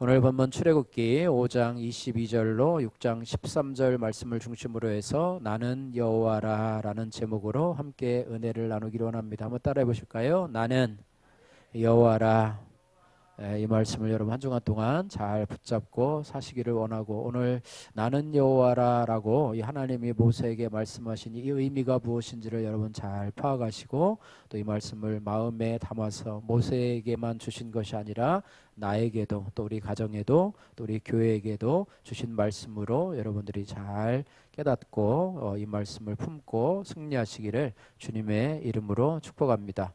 오늘 본문 출애굽기 5장 22절로 6장 13절 말씀을 중심으로 해서 나는 여호와라 라는 제목으로 함께 은혜를 나누기로 원합니다. 한번 따라해 보실까요? 나는 여호와라. 이 말씀을 여러분 한 주간 동안 잘 붙잡고 사시기를 원하고, 오늘 나는 여호와라 라고 이 하나님이 모세에게 말씀하신 이 의미가 무엇인지를 여러분 잘 파악하시고, 또 이 말씀을 마음에 담아서 모세에게만 주신 것이 아니라 나에게도, 또 우리 가정에도, 또 우리 교회에게도 주신 말씀으로 여러분들이 잘 깨닫고 이 말씀을 품고 승리하시기를 주님의 이름으로 축복합니다.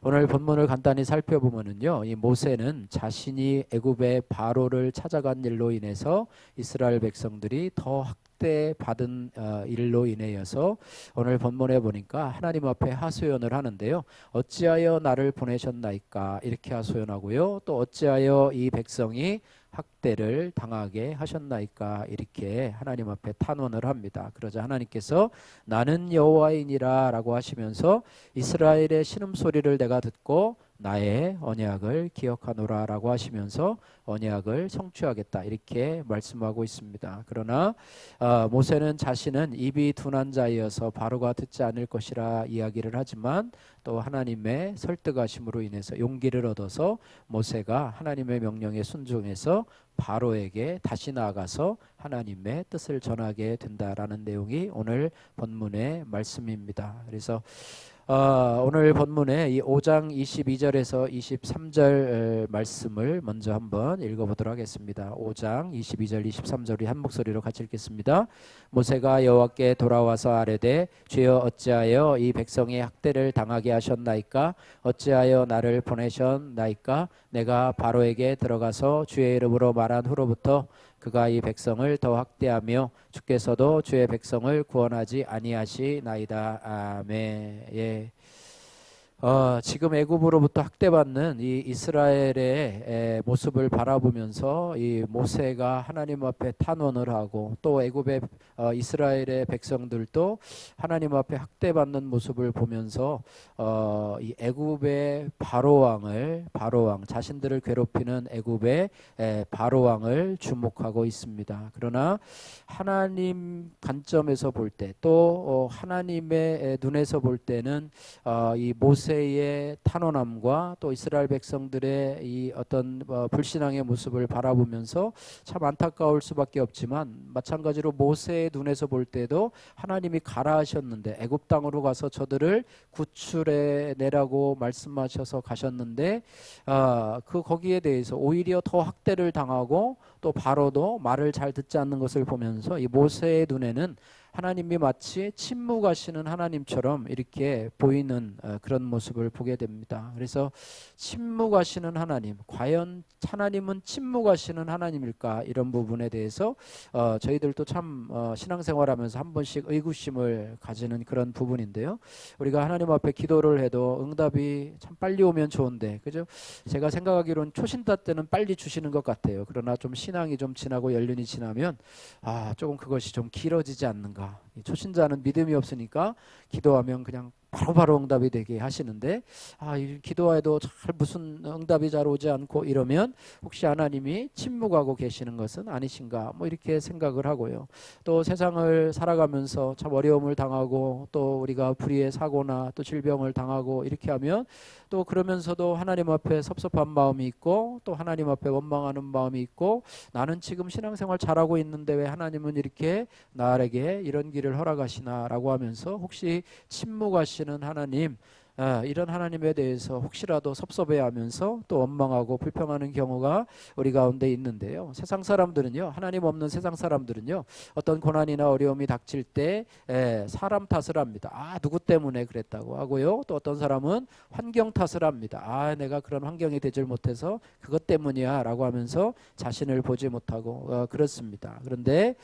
오늘 본문을 간단히 살펴보면요, 이 모세는 자신이 애굽의 바로를 찾아간 일로 인해서 이스라엘 백성들이 더 학대받은 일로 인하여서 오늘 본문에 보니까 하나님 앞에 하소연을 하는데요, 어찌하여 나를 보내셨나이까 이렇게 하소연하고요, 또 어찌하여 이 백성이 학대를 당하게 하셨나이까 이렇게 하나님 앞에 탄원을 합니다. 그러자 하나님께서 나는 여호와이니라 라고 하시면서 이스라엘의 신음소리를 내가 듣고 나의 언약을 기억하노라 라고 하시면서 언약을 성취하겠다 이렇게 말씀하고 있습니다. 그러나 모세는 자신은 입이 둔한 자이어서 바로가 듣지 않을 것이라 이야기를 하지만, 또 하나님의 설득하심으로 인해서 용기를 얻어서 모세가 하나님의 명령에 순종해서 바로에게 다시 나아가서 하나님의 뜻을 전하게 된다라는 내용이 오늘 본문의 말씀입니다. 그래서 오늘 본문의 이 5장 22절에서 23절 말씀을 먼저 한번 읽어보도록 하겠습니다. 5장 22절 23절이 한 목소리로 같이 읽겠습니다. 모세가 여호와께 돌아와서 아뢰되 주여 어찌하여 이 백성의 학대를 당하게 하셨나이까? 어찌하여 나를 보내셨나이까? 내가 바로에게 들어가서 주의 이름으로 말한 후로부터 그가 이 백성을 더 학대하며 주께서도 주의 백성을 구원하지 아니하시나이다. 아멘. 예. 지금 애굽으로부터 학대받는 이 이스라엘의 모습을 바라보면서 이 모세가 하나님 앞에 탄원을 하고, 또 애굽의 이스라엘의 백성들도 하나님 앞에 학대받는 모습을 보면서 이 애굽의 바로왕 자신들을 괴롭히는 애굽의 바로왕을 주목하고 있습니다. 그러나 하나님 관점에서 볼 때, 또 하나님의 눈에서 볼 때는 이 모세의 탄원함과 또 이스라엘 백성들의 이 어떤 불신앙의 모습을 바라보면서 참 안타까울 수밖에 없지만, 마찬가지로 모세의 눈에서 볼 때도 하나님이 가라 하셨는데, 애굽 땅으로 가서 저들을 구출해 내라고 말씀하셔서 가셨는데 거기에 대해서 오히려 더 학대를 당하고, 또 바로도 말을 잘 듣지 않는 것을 보면서 이 모세의 눈에는 하나님이 마치 침묵하시는 하나님처럼 이렇게 보이는 그런 모습을 보게 됩니다. 그래서 침묵하시는 하나님, 과연 하나님은 침묵하시는 하나님일까? 이런 부분에 대해서 저희들도 참 신앙생활하면서 한 번씩 의구심을 가지는 그런 부분인데요. 우리가 하나님 앞에 기도를 해도 응답이 참 빨리 오면 좋은데, 그죠? 제가 생각하기로는 초신자 때는 빨리 주시는 것 같아요. 그러나 좀 신앙이 좀 지나고 연륜이 지나면 조금 그것이 좀 길어지지 않는가. 초신자는 믿음이 없으니까 기도하면 그냥 바로바로 응답이 되게 하시는데, 기도해도 잘 무슨 응답이 잘 오지 않고 이러면 혹시 하나님이 침묵하고 계시는 것은 아니신가, 뭐 이렇게 생각을 하고요. 또 세상을 살아가면서 참 어려움을 당하고, 또 우리가 불의의 사고나 또 질병을 당하고 이렇게 하면, 또 그러면서도 하나님 앞에 섭섭한 마음이 있고, 또 하나님 앞에 원망하는 마음이 있고, 나는 지금 신앙생활 잘하고 있는데 왜 하나님은 이렇게 나에게 이런 길을 허락하시나 라고 하면서 혹시 침묵하시는 하나님, 이런 하나님에 대해서 혹시라도 섭섭해하면서 또 원망하고 불평하는 경우가 우리 가운데 있는데요. 세상 사람들은요, 하나님 없는 세상 사람들은요, 어떤 고난이나 어려움이 닥칠 때 사람 탓을 합니다. 누구 때문에 그랬다고 하고요. 또 어떤 사람은 환경 탓을 합니다. 내가 그런 환경이 되질 못해서 그것 때문이야 라고 하면서 자신을 보지 못하고 그렇습니다. 그런데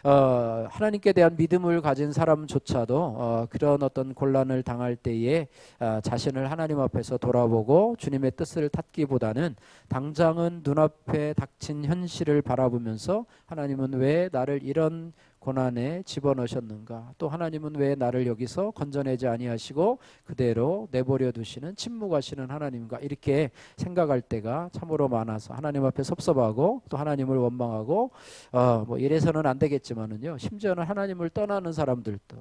하나님께 대한 믿음을 가진 사람조차도 그런 어떤 곤란을 당할 때에 자신을 하나님 앞에서 돌아보고 주님의 뜻을 찾기보다는 당장은 눈앞에 닥친 현실을 바라보면서 하나님은 왜 나를 이런 고난에 집어넣으셨는가? 또 하나님은 왜 나를 여기서 건져내지 아니하시고 그대로 내버려 두시는 침묵하시는 하나님인가? 이렇게 생각할 때가 참으로 많아서 하나님 앞에 섭섭하고 또 하나님을 원망하고 뭐 이래서는 안 되겠지만은요, 심지어는 하나님을 떠나는 사람들도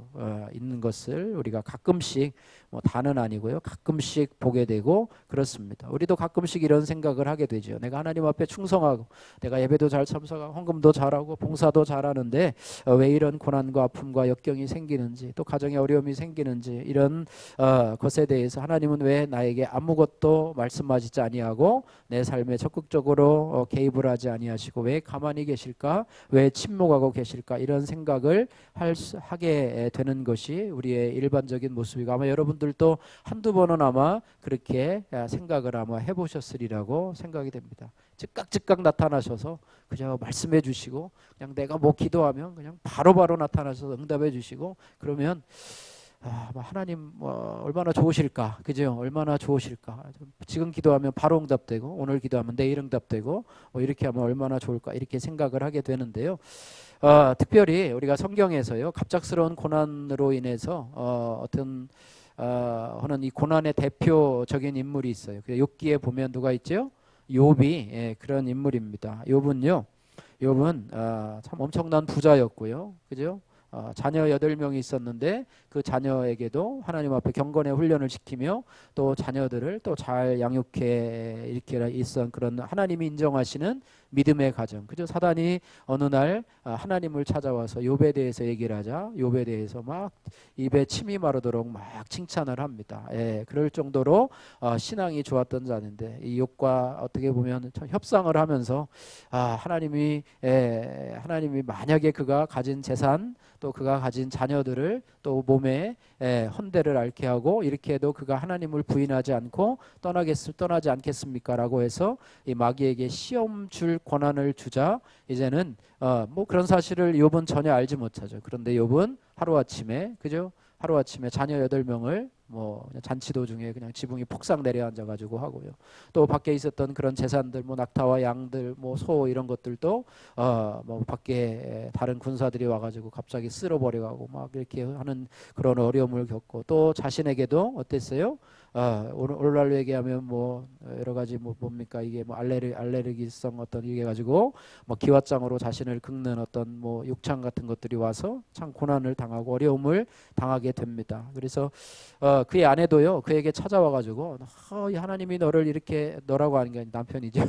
있는 것을 우리가 가끔씩, 뭐 다는 아니고요, 가끔씩 보게 되고 그렇습니다. 우리도 가끔씩 이런 생각을 하게 되죠. 내가 하나님 앞에 충성하고 내가 예배도 잘 참석하고 헌금도 잘하고 봉사도 잘하는데 왜 이런 고난과 아픔과 역경이 생기는지, 또 가정에 어려움이 생기는지, 이런 것에 대해서 하나님은 왜 나에게 아무것도 말씀하시지 아니하고 내 삶에 적극적으로 개입을 하지 아니하시고 왜 가만히 계실까, 왜 침묵하고 계실까, 이런 생각을 하게 되는 것이 우리의 일반적인 모습이고, 아마 여러분들도 한두 번은 아마 그렇게 생각을 아마 해보셨으리라고 생각이 됩니다. 즉각 나타나셔서 그저 말씀해 주시고, 그냥 내가 뭐 기도하면 그냥 바로바로 나타나셔서 응답해 주시고, 그러면 하나님 얼마나 좋으실까, 그죠? 얼마나 좋으실까. 지금 기도하면 바로 응답되고, 오늘 기도하면 내일 응답되고, 이렇게 하면 얼마나 좋을까, 이렇게 생각을 하게 되는데요. 특별히 우리가 성경에서요, 갑작스러운 고난으로 인해서 하는 이 고난의 대표적인 인물이 있어요. 욥기에 보면 누가 있죠? 욥이 그런 인물입니다. 욥은 참 엄청난 부자였고요, 그죠? 자녀 8명이 있었는데 그 자녀에게도 하나님 앞에 경건의 훈련을 시키며 또 자녀들을 또 잘 양육해 이렇게 있던 그런 하나님이 인정하시는 믿음의 가정, 그죠? 사단이 어느 날 하나님을 찾아와서 욥에 대해서 얘기를 하자 욥에 대해서 막 입에 침이 마르도록 막 칭찬을 합니다. 그럴 정도로 신앙이 좋았던 자인데, 이 욥과 어떻게 보면 협상을 하면서 하나님이 만약에 그가 가진 재산, 또 그가 가진 자녀들을 또 몸에 헌대를 앓게 하고 이렇게 해도 그가 하나님을 부인하지 않고 떠나지 않겠습니까? 라고 해서 이 마귀에게 시험 줄 권한을 주자, 이제는 뭐 그런 사실을 욥은 전혀 알지 못하죠. 그런데 욥은 하루아침에, 그죠? 하루아침에 자녀 8명을 뭐 잔치 도중에 그냥 지붕이 폭삭 내려앉아 가지고 하고요. 또 밖에 있었던 그런 재산들, 뭐 낙타와 양들, 뭐 소 이런 것들도 뭐 밖에 다른 군사들이 와가지고 갑자기 쓸어버려가고 막 이렇게 하는 그런 어려움을 겪고, 또 자신에게도 어땠어요? 오늘날로 얘기하면 뭐 여러 가지 뭐 뭡니까 이게 뭐 알레르기성 어떤 이게 가지고 뭐 기왓장으로 자신을 긁는 어떤 뭐 욕창 같은 것들이 와서 참 고난을 당하고 어려움을 당하게 됩니다. 그래서 그의 아내도요, 그에게 찾아와 가지고 하나님이 너를 이렇게, 너라고 하는 게 남편이죠.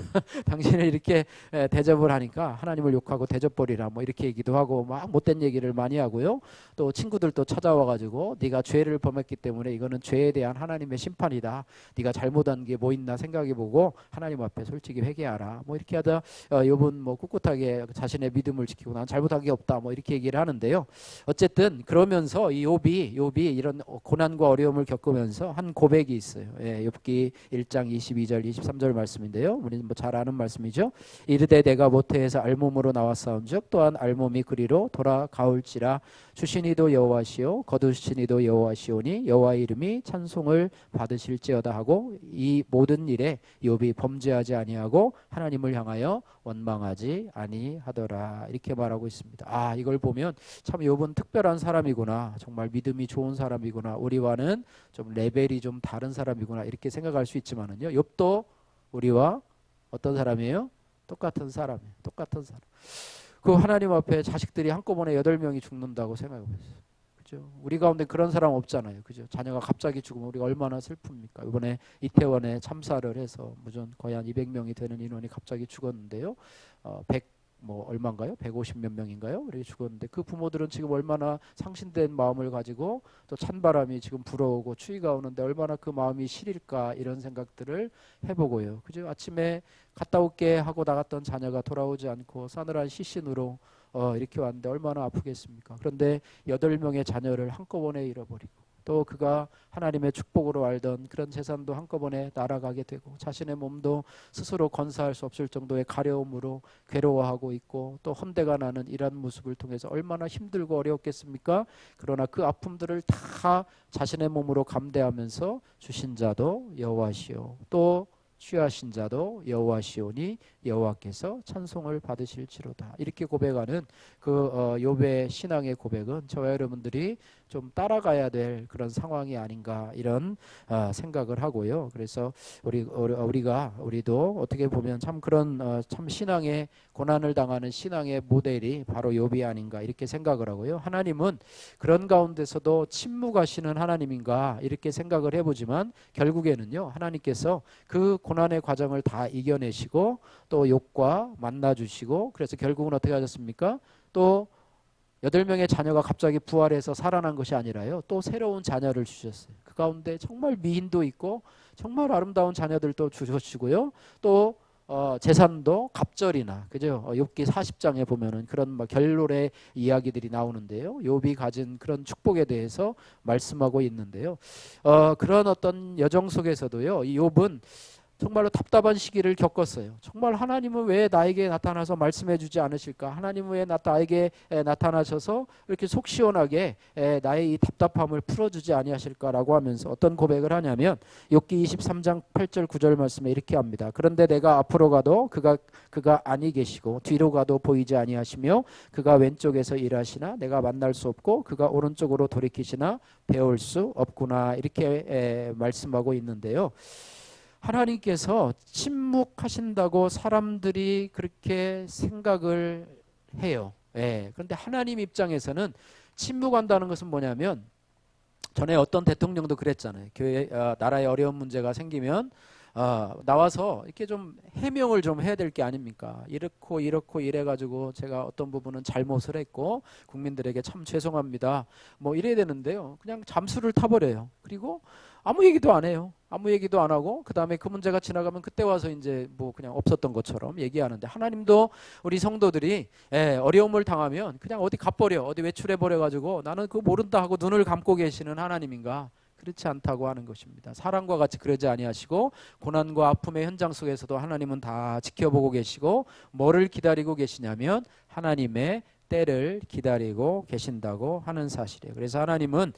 당신을 이렇게 대접을 하니까 하나님을 욕하고 대접버리라 뭐 이렇게 얘기도 하고 막 못된 얘기를 많이 하고요. 또 친구들도 찾아와 가지고 네가 죄를 범했기 때문에 이거는 죄에 대한 하나님의 심판이다. 네가 잘못한 게 뭐 있나 생각해보고 하나님 앞에 솔직히 회개하라. 뭐 이렇게 하다 욥은 뭐 꿋꿋하게 자신의 믿음을 지키고 난 잘못한 게 없다. 뭐 이렇게 얘기를 하는데요. 어쨌든 그러면서 이 욥이 이런 고난과 어려움을 겪으면서 한 고백이 있어요. 욥기 1장 22절 23절 말씀인데요. 우리는 뭐 잘 아는 말씀이죠. 이르되 내가 모태에서 알몸으로 나왔사온즉 또한 알몸이 그리로 돌아가올지라. 주시니도 여호와시요 거두시니도 여호와시오니 여호와의 이름이 찬송을 받으실지어다 하고, 이 모든 일에 욥이 범죄하지 아니하고 하나님을 향하여 원망하지 아니하더라, 이렇게 말하고 있습니다. 이걸 보면 참 욥은 특별한 사람이구나, 정말 믿음이 좋은 사람이구나, 우리와는 좀 레벨이 좀 다른 사람이구나, 이렇게 생각할 수 있지만은요, 욥도 우리와 어떤 사람이에요? 똑같은 사람이에요. 똑같은 사람. 그 하나님 앞에 자식들이 한꺼번에 8명이 죽는다고 생각해보세요. 그죠? 우리 가운데 그런 사람 없잖아요. 그죠? 자녀가 갑자기 죽으면 우리가 얼마나 슬픕니까? 이번에 이태원에 참사를 해서 무전 거의 한 200명이 되는 인원이 갑자기 죽었는데요. 100 뭐 얼마인가요? 150 몇 명인가요? 이렇게 죽었는데 그 부모들은 지금 얼마나 상신된 마음을 가지고, 또 찬바람이 지금 불어오고 추위가 오는데 얼마나 그 마음이 시릴까, 이런 생각들을 해보고요. 그죠? 아침에 갔다 올게 하고 나갔던 자녀가 돌아오지 않고 싸늘한 시신으로 이렇게 왔는데 얼마나 아프겠습니까? 그런데 8명의 자녀를 한꺼번에 잃어버리고, 또 그가 하나님의 축복으로 알던 그런 재산도 한꺼번에 날아가게 되고, 자신의 몸도 스스로 건사할 수 없을 정도의 가려움으로 괴로워하고 있고, 또 헌대가 나는 이런 모습을 통해서 얼마나 힘들고 어려웠겠습니까? 그러나 그 아픔들을 다 자신의 몸으로 감대하면서 주신 자도 여호와시요 또 취하신 자도 여호와시오니 여호와께서 찬송을 받으실지로다. 이렇게 고백하는 그 욥의 신앙의 고백은 저와 여러분들이 좀 따라가야 될 그런 상황이 아닌가 이런 생각을 하고요. 그래서 우리도 어떻게 보면 참 그런 참 신앙의 고난을 당하는 신앙의 모델이 바로 욥이 아닌가 이렇게 생각을 하고요. 하나님은 그런 가운데서도 침묵하시는 하나님인가 이렇게 생각을 해보지만 결국에는요, 하나님께서 그 고난의 과정을 다 이겨내시고 또 욥과 만나주시고, 그래서 결국은 어떻게 하셨습니까? 또 8명의 자녀가 갑자기 부활해서 살아난 것이 아니라요, 또 새로운 자녀를 주셨어요. 그 가운데 정말 미인도 있고 정말 아름다운 자녀들도 주셨고요. 또 재산도 갑절이나, 그죠? 욥기 40장에 보면은 그런 막 결론의 이야기들이 나오는데요. 욥이 가진 그런 축복에 대해서 말씀하고 있는데요. 그런 어떤 여정 속에서도요, 이 욥은 정말로 답답한 시기를 겪었어요. 정말 하나님은 왜 나에게 나타나서 말씀해 주지 않으실까? 하나님은 왜 나에게 나타나셔서 이렇게 속 시원하게 나의 이 답답함을 풀어주지 아니하실까라고 하면서 어떤 고백을 하냐면 욥기 23장 8절 9절 말씀에 이렇게 합니다. 그런데 내가 앞으로 가도 그가 아니 계시고 뒤로 가도 보이지 아니하시며 그가 왼쪽에서 일하시나 내가 만날 수 없고 그가 오른쪽으로 돌이키시나 배울 수 없구나, 이렇게 말씀하고 있는데요. 하나님께서 침묵하신다고 사람들이 그렇게 생각을 해요. 그런데 하나님 입장에서는 침묵한다는 것은 뭐냐면, 전에 어떤 대통령도 그랬잖아요. 나라에 어려운 문제가 생기면 나와서 이렇게 좀 해명을 좀 해야 될 게 아닙니까? 이렇고 이래가지고 제가 어떤 부분은 잘못을 했고 국민들에게 참 죄송합니다, 뭐 이래야 되는데요, 그냥 잠수를 타버려요. 그리고 아무 얘기도 안 해요. 아무 얘기도 안 하고 그 다음에 그 문제가 지나가면 그때 와서 이제 뭐 그냥 없었던 것처럼 얘기하는데, 하나님도 우리 성도들이 어려움을 당하면 그냥 어디 가버려, 어디 외출해버려 가지고 나는 그거 모른다 하고 눈을 감고 계시는 하나님인가? 그렇지 않다고 하는 것입니다. 사람과 같이 그러지 아니하시고 고난과 아픔의 현장 속에서도 하나님은 다 지켜보고 계시고, 뭐를 기다리고 계시냐면 하나님의 때를 기다리고 계신다고 하는 사실이에요. 그래서 하나님은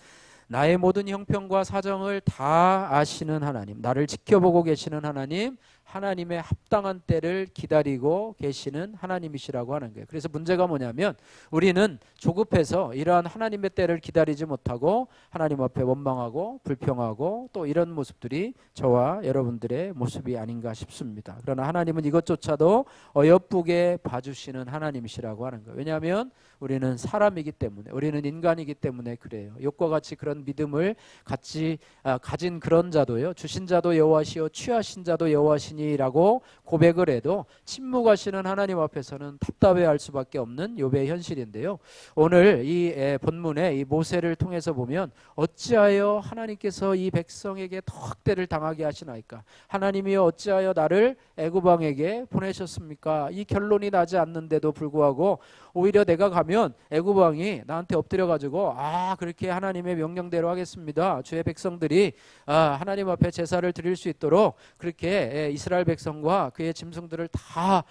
나의 모든 형편과 사정을 다 아시는 하나님, 나를 지켜보고 계시는 하나님, 하나님의 합당한 때를 기다리고 계시는 하나님이시라고 하는 거예요. 그래서 문제가 뭐냐면 우리는 조급해서 이러한 하나님의 때를 기다리지 못하고 하나님 앞에 원망하고 불평하고 또 이런 모습들이 저와 여러분들의 모습이 아닌가 싶습니다. 그러나 하나님은 이것조차도 어여쁘게 봐주시는 하나님이시라고 하는 거예요. 왜냐하면 우리는 사람이기 때문에, 우리는 인간이기 때문에 그래요. 욥과 같이 그런 믿음을 같이 가진 그런 자도요, 주신 자도 여호와시요 취하신 자도 여호와시니라고 고백을 해도 침묵하시는 하나님 앞에서는 답답해할 수밖에 없는 욥의 현실인데요. 오늘 이 본문에 이 모세를 통해서 보면 어찌하여 하나님께서 이 백성에게 더 학대를 당하게 하시나이까? 하나님이여 어찌하여 나를 애굽 왕에게 보내셨습니까? 이 결론이 나지 않는데도 불구하고 오히려 내가 가면 애굽 왕이 나한테 엎드려 가지고 그렇게 하나님의 명령대로 하겠습니다, 주의 백성들이 하나님 앞에 제사를 드릴 수 있도록 그렇게 이스라엘 백성과 그의 짐승들을 다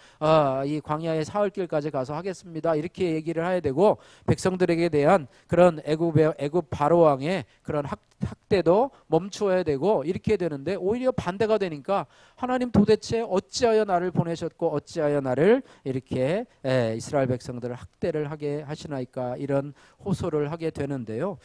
이 광야의 사흘길까지 가서 하겠습니다, 이렇게 얘기를 해야 되고, 백성들에게 대한 그런 애굽 바로 왕의 그런 학대도 멈추어야 되고 이렇게 되는데, 오히려 반대가 되니까 하나님 도대체 어찌하여 나를 보내셨고 어찌하여 나를 이렇게 이스라엘 백성들을 학대를 하게 하시나이까, 이런 호소를 하게 되는데요.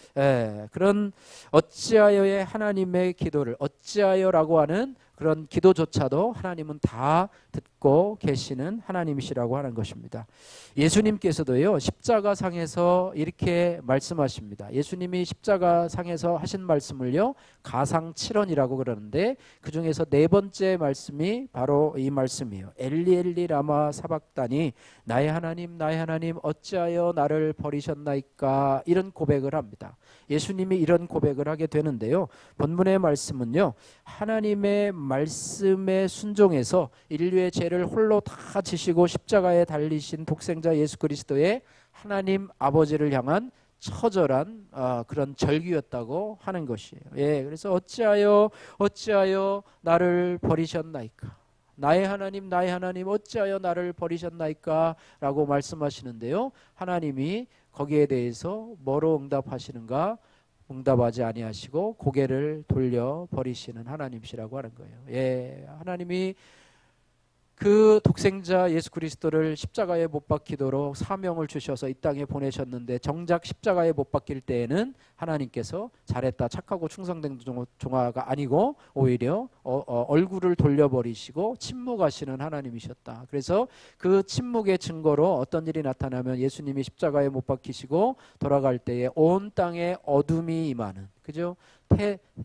그런 어찌하여의 하나님의 기도를, 어찌하여라고 하는 그런 기도조차도 하나님은 다 듣고 계시는 하나님이시라고 하는 것입니다. 예수님께서도요, 십자가상에서 이렇게 말씀하십니다. 예수님이 십자가상에서 하신 말씀을요, 가상칠언이라고 그러는데 그 중에서 4번째 말씀이 바로 이 말씀이에요. 엘리 엘리 라마 사박다니, 나의 하나님 나의 하나님 어찌하여 나를 버리셨나이까, 이런 고백을 합니다. 예수님이 이런 고백을 하게 되는데요, 본문의 말씀은요, 하나님의 말씀에 순종해서 인류의 죄를 홀로 다 지시고 십자가에 달리신 독생자 예수 그리스도의 하나님 아버지를 향한 처절한 그런 절규였다고 하는 것이에요. 그래서 어찌하여 나를 버리셨나이까, 나의 하나님 어찌하여 나를 버리셨나이까 라고 말씀하시는데요, 하나님이 거기에 대해서 뭐로 응답하시는가? 응답하지 아니하시고 고개를 돌려 버리시는 하나님이시라고 하는 거예요. 예, 하나님이 그 독생자 예수 그리스도를 십자가에 못 박히도록 사명을 주셔서 이 땅에 보내셨는데, 정작 십자가에 못 박힐 때에는 하나님께서 잘했다, 착하고 충성된 종아가 아니고 오히려 얼굴을 돌려버리시고 침묵하시는 하나님이셨다. 그래서 그 침묵의 증거로 어떤 일이 나타나면, 예수님이 십자가에 못 박히시고 돌아갈 때에 온 땅에 어둠이 임하는, 그죠?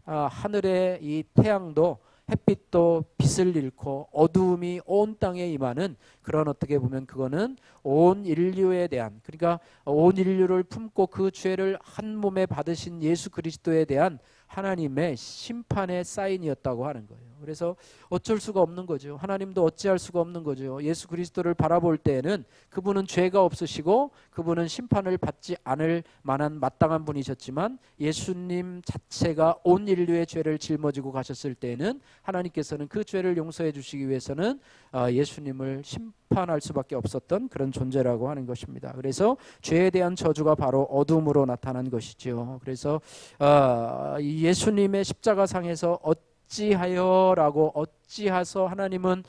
하늘의 이 태양도 햇빛도 빛을 잃고 어두움이 온 땅에 임하는 그런, 어떻게 보면 그거는 온 인류에 대한, 그러니까 온 인류를 품고 그 죄를 한 몸에 받으신 예수 그리스도에 대한 하나님의 심판의 사인이었다고 하는 거예요. 그래서 어쩔 수가 없는 거죠. 하나님도 어찌할 수가 없는 거죠. 예수 그리스도를 바라볼 때에는 그분은 죄가 없으시고 그분은 심판을 받지 않을 만한 마땅한 분이셨지만, 예수님 자체가 온 인류의 죄를 짊어지고 가셨을 때에는 하나님께서는 그 죄를 용서해 주시기 위해서는 예수님을 심판할 수밖에 없었던 그런 존재라고 하는 것입니다. 그래서 죄에 대한 저주가 바로 어둠으로 나타난 것이죠. 그래서 예수님의 십자가상에서 어찌하여라고, 어찌하서 하나님은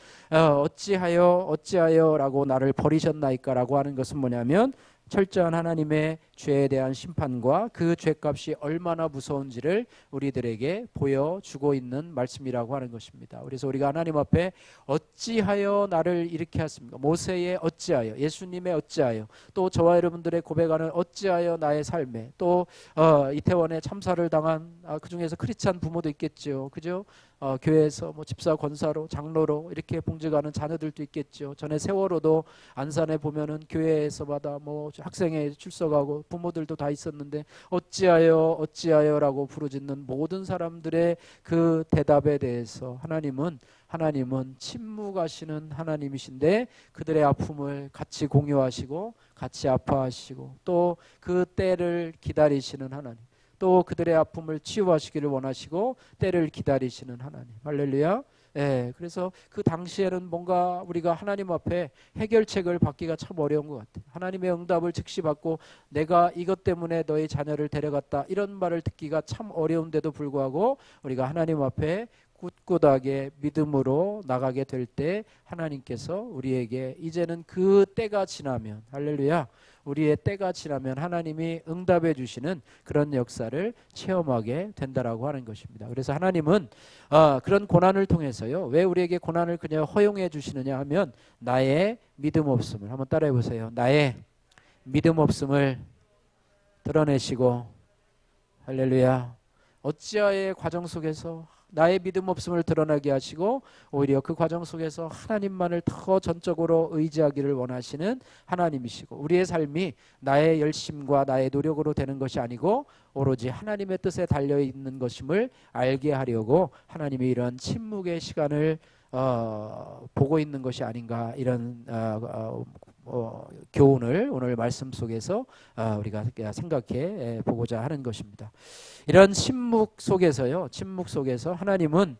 어찌하여라고 나를 버리셨나이까라고 하는 것은 뭐냐면, 철저한 하나님의 죄에 대한 심판과 그 죄값이 얼마나 무서운지를 우리들에게 보여주고 있는 말씀이라고 하는 것입니다. 그래서 우리가 하나님 앞에 어찌하여 나를 이렇게 하십니까? 모세의 어찌하여, 예수님의 어찌하여, 또 저와 여러분들의 고백하는 어찌하여 나의 삶에, 또 이태원에 참사를 당한 그 중에서 크리스찬 부모도 있겠죠, 그죠? 교회에서 뭐 집사, 권사로, 장로로 이렇게 봉직하는 자녀들도 있겠죠. 전에 세월호도 안산에 보면은 교회에서마다 뭐 학생회 출석하고 부모들도 다 있었는데, 어찌하여라고 부르짖는 모든 사람들의 그 대답에 대해서 하나님은 침묵하시는 하나님이신데, 그들의 아픔을 같이 공유하시고 같이 아파하시고 또 그 때를 기다리시는 하나님, 또 그들의 아픔을 치유하시기를 원하시고 때를 기다리시는 하나님. 할렐루야. 예, 그래서 그 당시에는 뭔가 우리가 하나님 앞에 해결책을 받기가 참 어려운 것 같아요. 하나님의 응답을 즉시 받고 내가 이것 때문에 너의 자녀를 데려갔다, 이런 말을 듣기가 참 어려운데도 불구하고 우리가 하나님 앞에 꿋꿋하게 믿음으로 나가게 될 때, 하나님께서 우리에게 이제는 그 때가 지나면, 할렐루야, 우리의 때가 지나면 하나님이 응답해 주시는 그런 역사를 체험하게 된다라고 하는 것입니다. 그래서 하나님은 그런 고난을 통해서요, 왜 우리에게 고난을 그냥 허용해 주시느냐 하면, 나의 믿음 없음을, 한번 따라해 보세요. 나의 믿음 없음을 드러내시고, 할렐루야, 어찌하여의 과정 속에서 나의 믿음 없음을 드러나게 하시고, 오히려 그 과정 속에서 하나님만을 더 전적으로 의지하기를 원하시는 하나님이시고, 우리의 삶이 나의 열심과 나의 노력으로 되는 것이 아니고 오로지 하나님의 뜻에 달려있는 것임을 알게 하려고 하나님이 이런 침묵의 시간을 보고 있는 것이 아닌가, 이런 교훈을 오늘 말씀 속에서 우리가 생각해 보고자 하는 것입니다. 이런 침묵 속에서 하나님은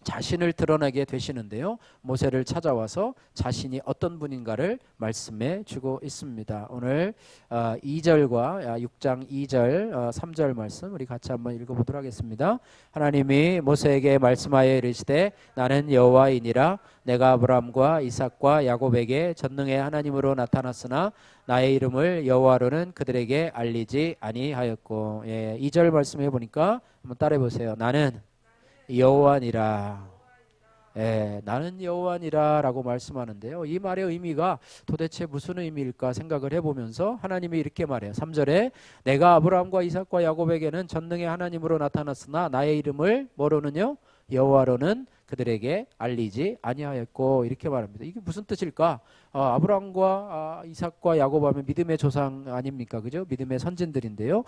자신을 드러내게 되시는데요, 모세를 찾아와서 자신이 어떤 분인가를 말씀해 주고 있습니다. 오늘 2절과 6장 2절 3절 말씀 우리 같이 한번 읽어보도록 하겠습니다. 하나님이 모세에게 말씀하여 이르시되, 나는 여호와이니라. 내가 아브라함과 이삭과 야곱에게 전능의 하나님으로 나타났으나 나의 이름을 여호와로는 그들에게 알리지 아니하였고. 2절 말씀해 보니까 한번 따라해 보세요. 나는 여호와니라. 나는 여호와니라 라고 말씀하는데요, 이 말의 의미가 도대체 무슨 의미일까 생각을 해보면서 하나님이 이렇게 말해요. 3절에 내가 아브라함과 이삭과 야곱에게는 전능의 하나님으로 나타났으나 나의 이름을 뭐로는요? 여호와로는 그들에게 알리지 아니하였고, 이렇게 말합니다. 이게 무슨 뜻일까? 아브라함과 이삭과 야곱 하면 믿음의 조상 아닙니까? 그죠? 믿음의 선진들인데요.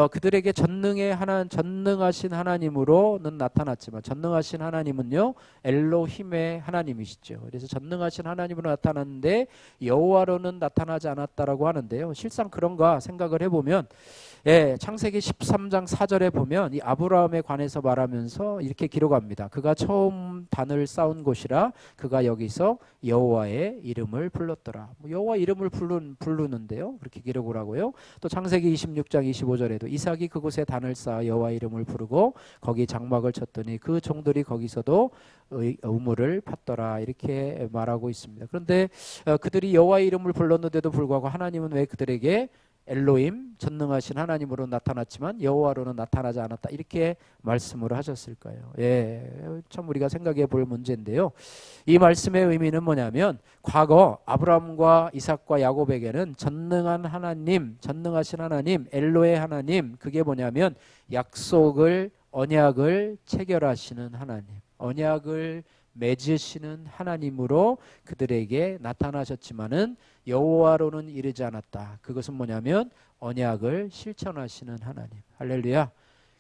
그들에게 전능하신 하나님으로는 나타났지만, 전능하신 하나님은요, 엘로힘의 하나님이시죠. 그래서 전능하신 하나님으로 나타났는데 여호와로는 나타나지 않았다라고 하는데요, 실상 그런가 생각을 해보면, 창세기 13장 4절에 보면 이 아브라함에 관해서 말하면서 이렇게 기록합니다. 그가 처음 처음 단을 쌓은 곳이라 그가 여기서 여호와의 이름을 불렀더라. 여호와 이름을 부르는데요. 그렇게 기록을 하고요. 또 창세기 26장 25절에도 이삭이 그곳에 단을 쌓아 여호와 이름을 부르고 거기 장막을 쳤더니 그 종들이 거기서도 우물을 팠더라. 이렇게 말하고 있습니다. 그런데 그들이 여호와 이름을 불렀는데도 불구하고 하나님은 왜 그들에게 엘로힘 전능하신 하나님으로 나타났지만 여호와로는 나타나지 않았다 이렇게 말씀을 하셨을까요? 참 우리가 생각해 볼 문제인데요. 이 말씀의 의미는 뭐냐면 과거 아브라함과 이삭과 야곱에게는 전능한 하나님, 전능하신 하나님, 엘로의 하나님, 그게 뭐냐면 약속을 언약을 체결하시는 하나님, 언약을 맺으시는 하나님으로 그들에게 나타나셨지만은 여호와로는 이르지 않았다. 그것은 뭐냐면 언약을 실천하시는 하나님. 할렐루야.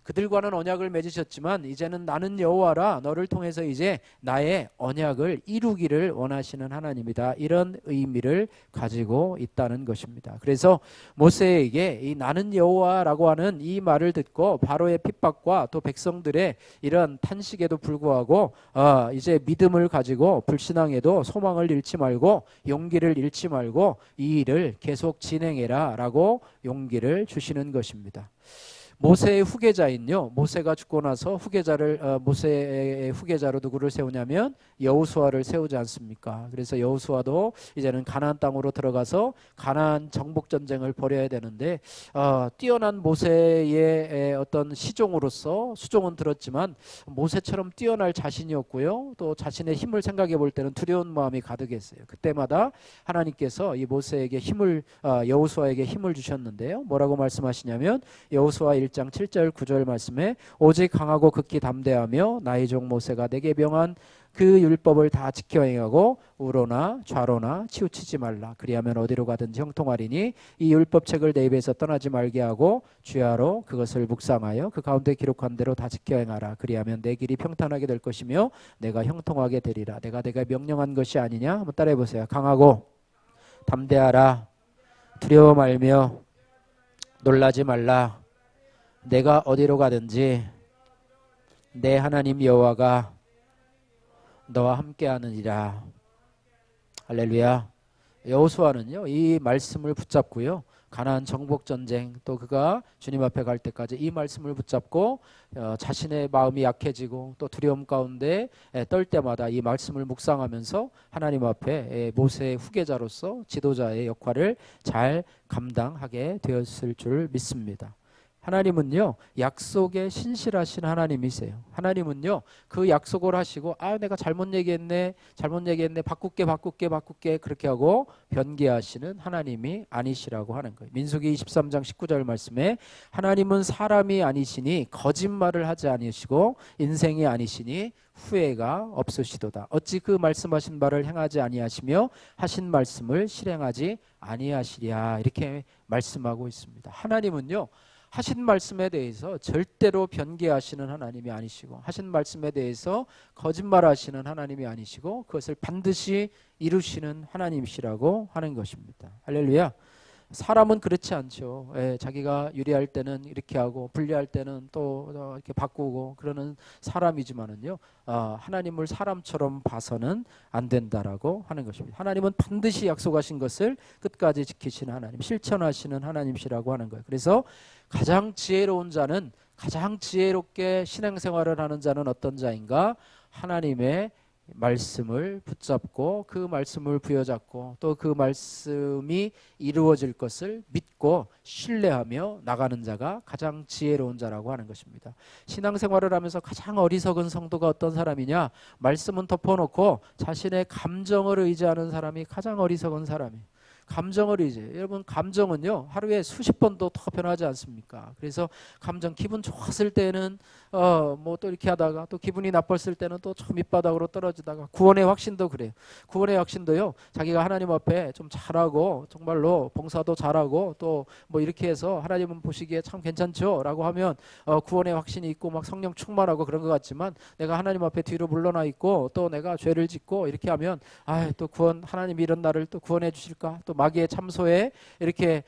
그들과는 언약을 맺으셨지만 이제는 나는 여호와라 너를 통해서 이제 나의 언약을 이루기를 원하시는 하나님이다. 이런 의미를 가지고 있다는 것입니다. 그래서 모세에게 이 나는 여호와라고 하는 이 말을 듣고 바로의 핍박과 또 백성들의 이런 탄식에도 불구하고 이제 믿음을 가지고 불신앙에도 소망을 잃지 말고 용기를 잃지 말고 이 일을 계속 진행해라 라고 용기를 주시는 것입니다. 모세의 후계자인요. 모세가 죽고 나서 후계자를 모세의 후계자로 누구를 세우냐면 여호수아를 세우지 않습니까? 그래서 여호수아도 이제는 가나안 땅으로 들어가서 가나안 정복 전쟁을 벌여야 되는데 뛰어난 모세의 어떤 시종으로서 수종은 들었지만 모세처럼 뛰어날 자신이 없고요. 또 자신의 힘을 생각해 볼 때는 두려운 마음이 가득했어요. 그때마다 하나님께서 이 모세에게 힘을 여호수아에게 힘을 주셨는데요. 뭐라고 말씀하시냐면 여호수아 1장 7절 9절 말씀에 오직 강하고 극히 담대하며 나의 종 모세가 내게 명한 그 율법을 다 지켜 행하고 우로나 좌로나 치우치지 말라. 그리하면 어디로 가든지 형통하리니 이 율법책을 내 입에서 떠나지 말게 하고 주야로 그것을 묵상하여 그 가운데 기록한 대로 다 지켜 행하라. 그리하면 내 길이 평탄하게 될 것이며 내가 형통하게 되리라. 내가 명령한 것이 아니냐? 한번 따라해 보세요. 강하고 담대하라. 두려워 말며 놀라지 말라. 내가 어디로 가든지 내 하나님 여호와가 너와 함께하느니라. 할렐루야. 여호수아는요 이 말씀을 붙잡고요 가나안 정복 전쟁 또 그가 주님 앞에 갈 때까지 이 말씀을 붙잡고 자신의 마음이 약해지고 또 두려움 가운데 떨 때마다 이 말씀을 묵상하면서 하나님 앞에 모세의 후계자로서 지도자의 역할을 잘 감당하게 되었을 줄 믿습니다. 하나님은요 약속에 신실하신 하나님이세요. 하나님은요 그 약속을 하시고 내가 잘못 얘기했네 바꿀게 그렇게 하고 변개하시는 하나님이 아니시라고 하는 거예요. 민수기 23장 19절 말씀에 하나님은 사람이 아니시니 거짓말을 하지 아니시고 인생이 아니시니 후회가 없으시도다. 어찌 그 말씀하신 바를 행하지 아니하시며 하신 말씀을 실행하지 아니하시랴. 이렇게 말씀하고 있습니다. 하나님은요 하신 말씀에 대해서 절대로 변개하시는 하나님이 아니시고 하신 말씀에 대해서 거짓말하시는 하나님이 아니시고 그것을 반드시 이루시는 하나님이시라고 하는 것입니다. 할렐루야. 사람은 그렇지 않죠. 자기가 유리할 때는 이렇게 하고 불리할 때는 또 이렇게 바꾸고 그러는 사람이지만은요 하나님을 사람처럼 봐서는 안 된다라고 하는 것입니다. 하나님은 반드시 약속하신 것을 끝까지 지키시는 하나님, 실천하시는 하나님이시라고 하는 거예요. 그래서 가장 지혜로운 자는 가장 지혜롭게 신앙생활을 하는 자는 어떤 자인가? 하나님의 말씀을 붙잡고 그 말씀을 부여잡고 또 그 말씀이 이루어질 것을 믿고 신뢰하며 나가는 자가 가장 지혜로운 자라고 하는 것입니다. 신앙생활을 하면서 가장 어리석은 성도가 어떤 사람이냐? 말씀은 덮어놓고 자신의 감정을 의지하는 사람이 가장 어리석은 사람이에요. 감정을 의지해요. 여러분 감정은요 하루에 수십 번도 더 변하지 않습니까? 그래서 감정 기분 좋았을 때는 뭐 또 이렇게 하다가 또 기분이 나빴을 때는 또 저 밑바닥으로 떨어지다가 구원의 확신도 그래요. 구원의 확신도요 자기가 하나님 앞에 좀 잘하고 정말로 봉사도 잘하고 또 뭐 이렇게 해서 하나님은 보시기에 참 괜찮죠 라고 하면 구원의 확신이 있고 막 성령 충만하고 그런 것 같지만 내가 하나님 앞에 뒤로 물러나 있고 또 내가 죄를 짓고 이렇게 하면 또 구원 하나님이 이런 나를 또 구원해 주실까 또 마귀의 참소에 이렇게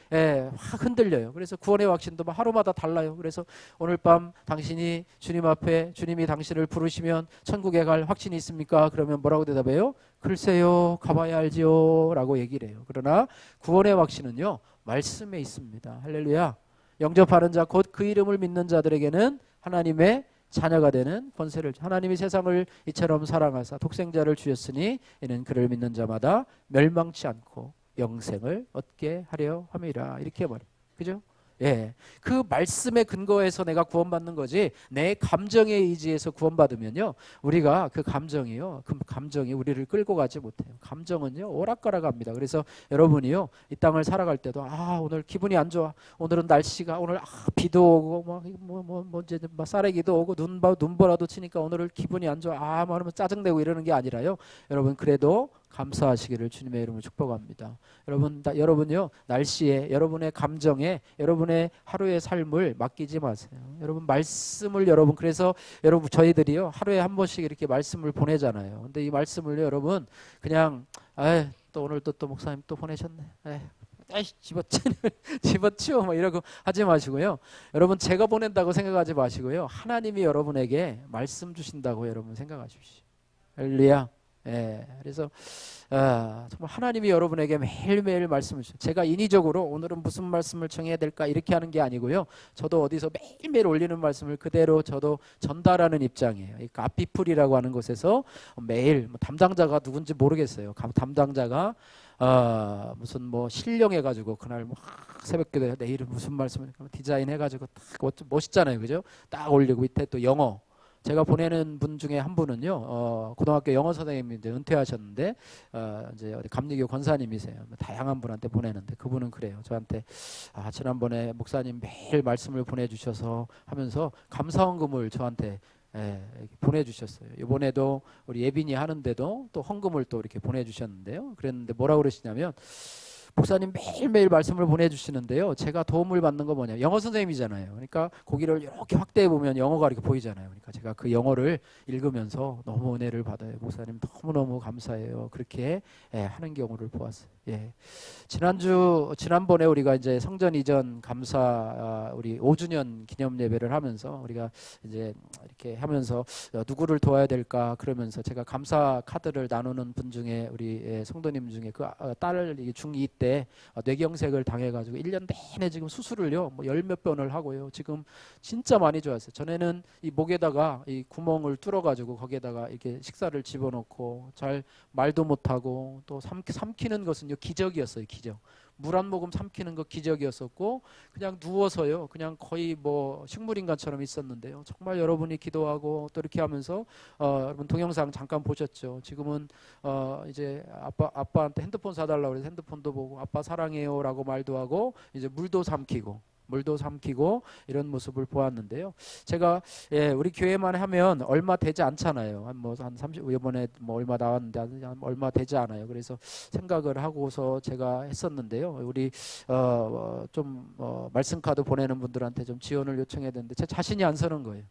확 흔들려요. 그래서 구원의 확신도 막 하루마다 달라요. 그래서 오늘 밤 당신이 주님 앞에 주님이 당신을 부르시면 천국에 갈 확신이 있습니까? 그러면 뭐라고 대답해요? 글쎄요, 가봐야 알지요 라고 얘기를 해요. 그러나 구원의 확신은요, 말씀에 있습니다. 할렐루야. 영접하는 자 곧 그 이름을 믿는 자들에게는 하나님의 자녀가 되는 권세를, 하나님이 세상을 이처럼 사랑하사 독생자를 주셨으니 이는 그를 믿는 자마다 멸망치 않고 영생을 얻게 하려 함이라. 이렇게 말해요. 그죠? 예, 그 말씀에 근거해서 내가 구원받는 거지, 내 감정에 의지해서 구원받으면요, 우리가 그 감정이 우리를 끌고 가지 못해요. 감정은요, 오락가락합니다. 그래서 여러분이요, 이 땅을 살아갈 때도 오늘 기분이 안 좋아, 오늘은 날씨가 오늘 비도 오고 뭐 이제 막 쌀래기도 오고 눈보라도 치니까 오늘은 기분이 안 좋아, 말하면 짜증내고 이러는 게 아니라요, 여러분 그래도 감사하시기를 주님의 이름으로 축복합니다. 여러분요, 날씨에, 여러분의 감정에, 여러분의 하루의 삶을 맡기지 마세요. 여러분 말씀을, 그래서 여러분 저희들이요, 하루에 한 번씩 이렇게 말씀을 보내잖아요. 근데 이 말씀을요, 여러분 그냥 또 오늘 또 목사님 또 보내셨네, 집어치워 뭐 이러고 하지 마시고요. 여러분 제가 보낸다고 생각하지 마시고요, 하나님이 여러분에게 말씀 주신다고 여러분 생각하십시오. 할렐루야. 그래서 정말 하나님이 여러분에게 매일매일 말씀을 주셔요. 제가 인위적으로 오늘은 무슨 말씀을 정해야 될까 이렇게 하는 게 아니고요, 저도 어디서 매일매일 올리는 말씀을 그대로 저도 전달하는 입장이에요. 이 카피풀이라고 하는 곳에서 매일 담당자가 누군지 모르겠어요. 담당자가 무슨 뭐 실령해가지고 그날 뭐 새벽기도에 내일은 무슨 말씀을 디자인해가지고 딱 멋있잖아요, 그죠? 딱 올리고 밑에 또 영어, 제가 보내는 분 중에 한 분은요, 고등학교 영어 선생님이 이제 은퇴하셨는데, 이제 감리교 권사님이세요. 다양한 분한테 보내는데, 그분은 그래요. 저한테, 지난번에 목사님 매일 말씀을 보내주셔서 하면서 감사헌금을 저한테 보내주셨어요. 이번에도 우리 예빈이 하는데도 또 헌금을 또 이렇게 보내주셨는데요. 그랬는데 뭐라고 그러시냐면, 목사님 매일매일 말씀을 보내주시는데요, 제가 도움을 받는 거 뭐냐, 영어 선생님이잖아요. 그러니까 고기를 이렇게 확대해 보면 영어가 이렇게 보이잖아요. 그러니까 제가 그 영어를 읽으면서 너무 은혜를 받아요. 목사님 너무너무 감사해요. 그렇게 하는 경우를 보았어요. 지난번에 우리가 이제 성전 이전 감사 우리 5주년 기념 예배를 하면서 우리가 이제 이렇게 하면서 누구를 도와야 될까 그러면서 제가 감사 카드를 나누는 분 중에 우리 성도님 중에 그 딸을 중2 때 뇌경색을 당해가지고 1년 내내 지금 수술을요 뭐 10몇 번을 하고요, 지금 진짜 많이 좋았어요. 전에는 이 목에다가 이 구멍을 뚫어가지고 거기에다가 이렇게 식사를 집어넣고 잘 말도 못하고 또 삼키는 것은요 기적이었어요. 기적. 물 한 모금 삼키는 거 기적이었었고, 그냥 누워서요 그냥 거의 뭐 식물인간처럼 있었는데요, 정말 여러분이 기도하고 또 이렇게 하면서 여러분 동영상 잠깐 보셨죠. 지금은 이제 아빠한테 핸드폰 사달라고 해서 핸드폰도 보고 아빠 사랑해요 라고 말도 하고 이제 물도 삼키고 이런 모습을 보았는데요. 제가 우리 교회만 하면 얼마 되지 않잖아요. 한 30, 이번에 뭐 얼마 나왔는데 얼마 되지 않아요. 그래서 생각을 하고서 제가 했었는데요. 우리 좀 말씀 카드 보내는 분들한테 좀 지원을 요청해야 되는데 제 자신이 안 서는 거예요.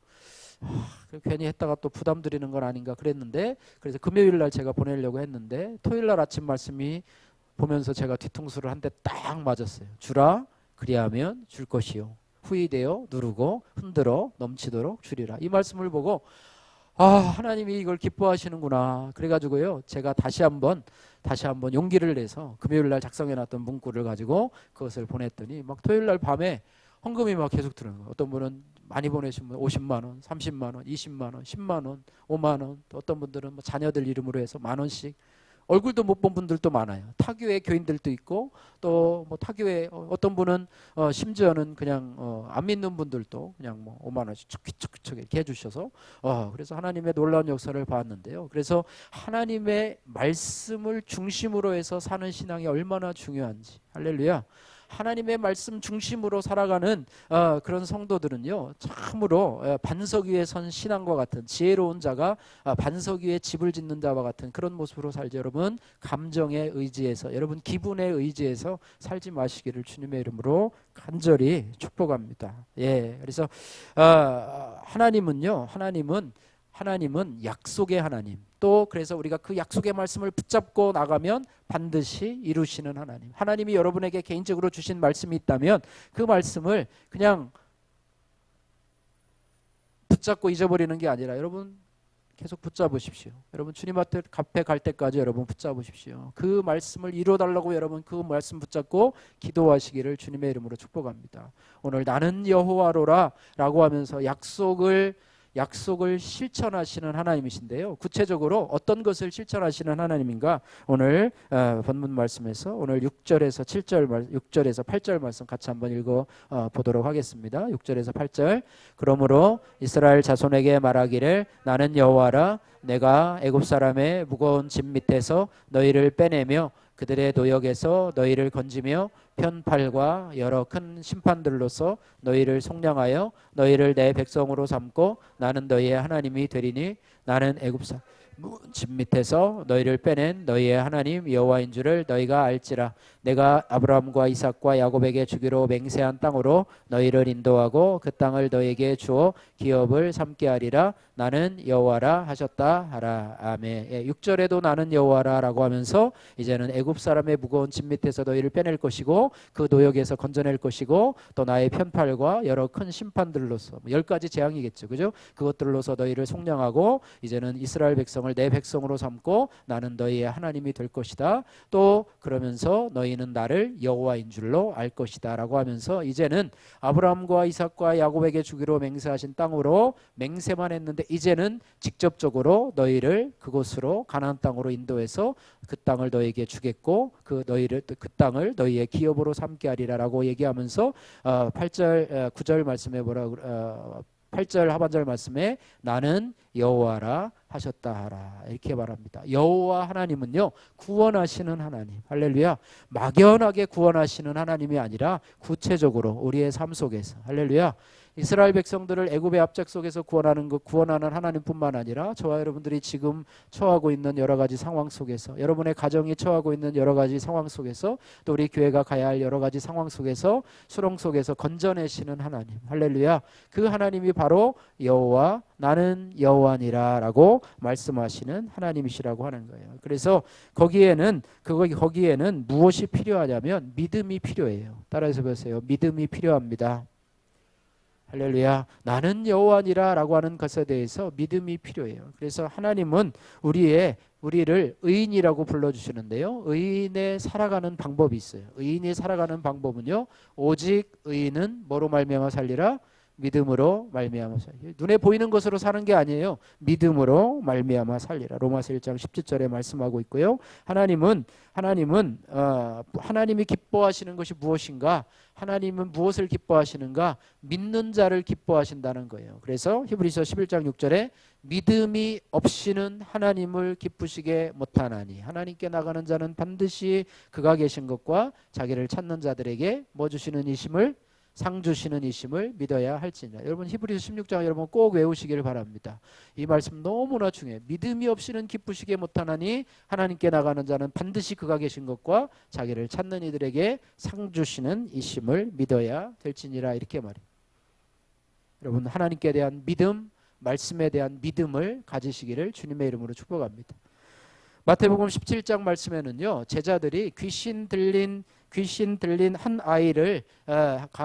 괜히 했다가 또 부담 드리는 건 아닌가 그랬는데, 그래서 금요일 날 제가 보내려고 했는데 토요일 날 아침 말씀이 보면서 제가 뒤통수를 한 대 딱 맞았어요. 주라 그리하면 줄 것이요 후히 되어 누르고 흔들어 넘치도록 주리라. 이 말씀을 보고 하나님이 이걸 기뻐하시는구나. 그래가지고요 제가 다시 한번 용기를 내서 금요일 날 작성해놨던 문구를 가지고 그것을 보냈더니 막 토요일 날 밤에 헌금이 막 계속 들어오는 거예요. 어떤 분은 많이 보내시면 50만 원, 30만 원, 20만 원, 10만 원, 5만 원, 또 어떤 분들은 뭐 자녀들 이름으로 해서 10,000원씩. 얼굴도 못 본 분들도 많아요. 타교회 교인들도 있고 또 뭐 타교회 어떤 분은 심지어는 그냥 안 믿는 분들도 그냥 뭐 5만 원씩 척척척 이렇게 해주셔서 그래서 하나님의 놀라운 역사를 봤는데요. 그래서 하나님의 말씀을 중심으로 해서 사는 신앙이 얼마나 중요한지. 할렐루야. 하나님의 말씀 중심으로 살아가는 그런 성도들은요 참으로 반석 위에 선 신앙과 같은 지혜로운 자가 반석 위에 집을 짓는 자와 같은 그런 모습으로 살지. 여러분 감정에 의지해서, 여러분 기분에 의지해서 살지 마시기를 주님의 이름으로 간절히 축복합니다. 그래서 하나님은 하나님은 약속의 하나님, 또 그래서 우리가 그 약속의 말씀을 붙잡고 나가면 반드시 이루시는 하나님. 하나님이 여러분에게 개인적으로 주신 말씀이 있다면 그 말씀을 그냥 붙잡고 잊어버리는 게 아니라 여러분 계속 붙잡으십시오. 여러분 주님 앞에 갈 때까지 여러분 붙잡으십시오. 그 말씀을 이루어달라고 여러분 그 말씀 붙잡고 기도하시기를 주님의 이름으로 축복합니다. 오늘 나는 여호와로라 라고 하면서 약속을 실천하시는 하나님이신데요. 구체적으로 어떤 것을 실천하시는 하나님인가? 오늘 본문 말씀에서 오늘 6절에서 8절 말씀 같이 한번 읽어 보도록 하겠습니다. 6절에서 8절. 그러므로 이스라엘 자손에게 말하기를 나는 여호와라 내가 애굽 사람의 무거운 짐 밑에서 너희를 빼내며 그들의 노역에서 너희를 건지며 편팔과 여러 큰 심판들로서 너희를 속량하여 너희를 내 백성으로 삼고 나는 너희의 하나님이 되리니 나는 애굽 사람 짐 밑에서 너희를 빼낸 너희의 하나님 여호와인 줄을 너희가 알지라. 내가 아브라함과 이삭과 야곱에게 주기로 맹세한 땅으로 너희를 인도하고 그 땅을 너희에게 주어 기업을 삼게 하리라. 나는 여호와라 하셨다 하라. 아멘. 6절에도 나는 여호와라 라고 하면서 이제는 애굽 사람의 무거운 짐 밑에서 너희를 빼낼 것이고 그 노역에서 건져낼 것이고 또 나의 편팔과 여러 큰 심판들로서 10가지 재앙이겠죠. 그죠? 그것들로서 너희를 속량하고 이제는 이스라엘 백성을 내 백성으로 삼고 나는 너희의 하나님이 될 것이다. 또 그러면서 너희는 나를 여호와인 줄로 알 것이다 라고 하면서 이제는 아브라함과 이삭과 야곱에게 주기로 맹세하신 땅으로 맹세만 했는데 이제는 직접적으로 너희를 그곳으로 가나안 땅으로 인도해서 그 땅을 너희에게 주겠고 그 땅을 너희의 기업으로 삼게 하리라라고 얘기하면서 9절 말씀에 8절 하반절 말씀에 나는 여호와라 하셨다 하라 이렇게 말합니다. 여호와 하나님은요 구원하시는 하나님, 할렐루야, 막연하게 구원하시는 하나님이 아니라 구체적으로 우리의 삶 속에서, 할렐루야, 이스라엘 백성들을 애굽의 압작 속에서 구원하는 하나님뿐만 아니라 저와 여러분들이 지금 처하고 있는 여러 가지 상황 속에서, 여러분의 가정이 처하고 있는 여러 가지 상황 속에서, 또 우리 교회가 가야 할 여러 가지 상황 속에서 수렁 속에서 건져내시는 하나님, 할렐루야, 그 하나님이 바로 여호와 나는 여호와니라 라고 말씀하시는 하나님이시라고 하는 거예요. 그래서 거기에는 무엇이 필요하냐면 믿음이 필요해요. 따라서 보세요. 믿음이 필요합니다. 할렐루야. 나는 여호와니라 라고 하는 것에 대해서 믿음이 필요해요. 그래서 하나님은 우리를 의인이라고 불러주시는데요, 의인의 살아가는 방법이 있어요. 의인이 살아가는 방법은요, 오직 의인은 뭐로 말미암아 살리라? 믿음으로 말미암아 살리라. 눈에 보이는 것으로 사는 게 아니에요. 믿음으로 말미암아 살리라. 로마서 1장 17절에 말씀하고 있고요. 하나님이 기뻐하시는 것이 무엇인가? 하나님은 무엇을 기뻐하시는가? 믿는 자를 기뻐하신다는 거예요. 그래서 히브리서 11장 6절에 믿음이 없이는 하나님을 기쁘시게 못하나니 하나님께 나가는 자는 반드시 그가 계신 것과 자기를 찾는 자들에게 뭐 주시는 이심을, 상 주시는 이심을 믿어야 할지니라. 여러분 히브리서 16장 여러분 꼭 외우시기를 바랍니다. 이 말씀 너무나 중요해요. 믿음이 없이는 기쁘시게 못하나니 하나님께 나가는 자는 반드시 그가 계신 것과 자기를 찾는 이들에게 상 주시는 이심을 믿어야 될지니라 이렇게 말해요. 여러분 하나님께 대한 믿음, 말씀에 대한 믿음을 가지시기를 주님의 이름으로 축복합니다. 마태복음 17장 말씀에는요, 제자들이 귀신 들린 한 아이를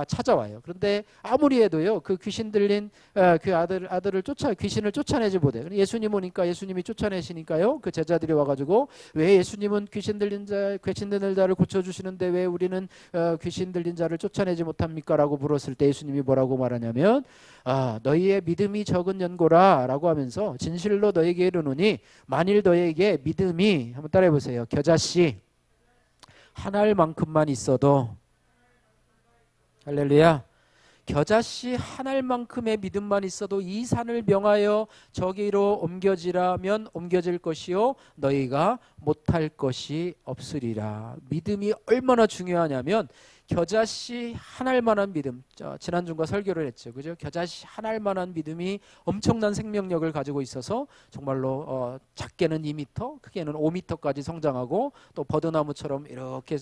찾아와요. 그런데 아무리 해도요, 그 귀신 들린 그 아들을 귀신을 쫓아내지 못해요. 예수님 오니까, 예수님이 쫓아내시니까요, 그 제자들이 와가지고 왜 예수님은 귀신 들린 자를 고쳐주시는데 왜 우리는 귀신 들린 자를 쫓아내지 못합니까? 라고 물었을 때 예수님이 뭐라고 말하냐면 너희의 믿음이 적은 연고라 라고 하면서 진실로 너희에게 이르노니 만일 너희에게 믿음이, 한번 따라해 보세요, 겨자씨 한 알만큼만 있어도, 할렐루야, 겨자씨 한 알만큼의 믿음만 있어도 이 산을 명하여 저기로 옮겨지라면 옮겨질 것이요 너희가 못할 것이 없으리라. 믿음이 얼마나 중요하냐면 겨자씨 하나일 만한 믿음, 지난주가 설교를 했죠. 그죠? 겨자씨 하나일 만한 믿음이 엄청난 생명력을 가지고 있어서 정말로 작게는 2m, 크게는 5m까지 성장하고 또 버드나무처럼 이렇게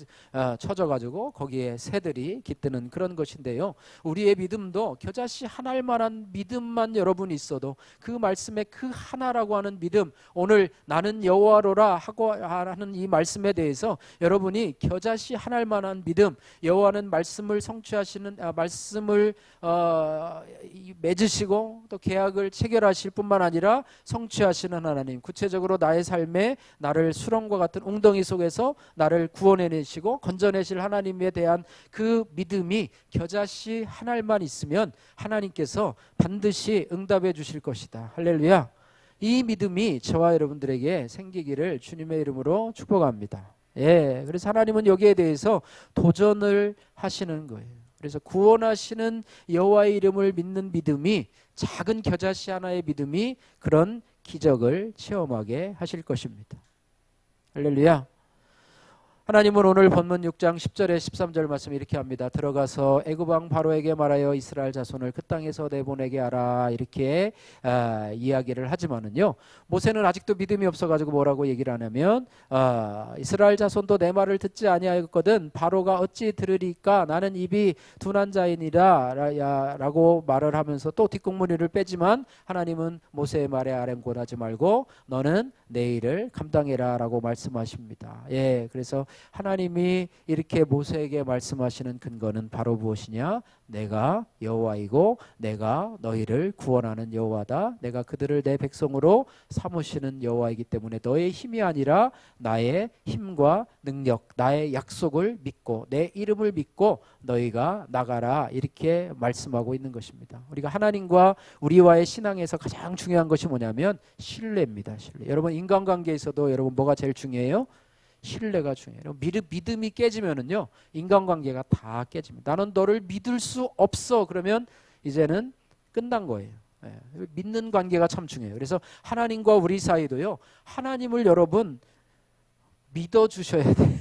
쳐져가지고 거기에 새들이 깃드는 그런 것인데요. 우리의 믿음도 겨자씨 하나일 만한 믿음만 여러분이 있어도 그 말씀의 그 하나라고 하는 믿음, 오늘 나는 여호와로라 하고 하는 이 말씀에 대해서 여러분이 겨자씨 하나일 만한 믿음, 여호와는 말씀을 성취하시는 말씀을 맺으시고 또 계약을 체결하실 뿐만 아니라 성취하시는 하나님, 구체적으로 나의 삶에 나를 수렁과 같은 웅덩이 속에서 나를 구원해내시고 건져내실 하나님에 대한 그 믿음이 겨자씨 하나만 있으면 하나님께서 반드시 응답해 주실 것이다. 할렐루야. 이 믿음이 저와 여러분들에게 생기기를 주님의 이름으로 축복합니다. 예, 그래서 하나님은 여기에 대해서 도전을 하시는 거예요. 그래서 구원하시는 여호와의 이름을 믿는 믿음이, 작은 겨자씨 하나의 믿음이 그런 기적을 체험하게 하실 것입니다. 할렐루야. 하나님은 오늘 본문 6장 10절에 13절 말씀 이렇게 합니다. 들어가서 애굽 왕 바로에게 말하여 이스라엘 자손을 그 땅에서 내보내게 하라, 이렇게 이야기를 하지만은요, 모세는 아직도 믿음이 없어가지고 뭐라고 얘기를 하냐면 이스라엘 자손도 내 말을 듣지 아니하였거든 바로가 어찌 들으리까, 나는 입이 둔한 자이니라 라고 말을 하면서 또 뒷공무니를 빼지만 하나님은 모세의 말에 아랑곳하지 말고 너는 내 일을 감당해라 라고 말씀하십니다. 예, 그래서 하나님이 이렇게 모세에게 말씀하시는 근거는 바로 무엇이냐? 내가 여호와이고 내가 너희를 구원하는 여호와다. 내가 그들을 내 백성으로 삼으시는 여호와이기 때문에 너의 힘이 아니라 나의 힘과 능력, 나의 약속을 믿고 내 이름을 믿고 너희가 나가라, 이렇게 말씀하고 있는 것입니다. 우리가 하나님과 우리와의 신앙에서 가장 중요한 것이 뭐냐면 신뢰입니다. 신뢰. 여러분 인간관계에서도 여러분 뭐가 제일 중요해요? 신뢰가 중요해요. 믿음이 깨지면은요, 인간관계가 다 깨집니다. 나는 너를 믿을 수 없어. 그러면 이제는 끝난 거예요. 예, 믿는 관계가 참 중요해요. 그래서 하나님과 우리 사이도요, 하나님을 여러분 믿어주셔야 돼요.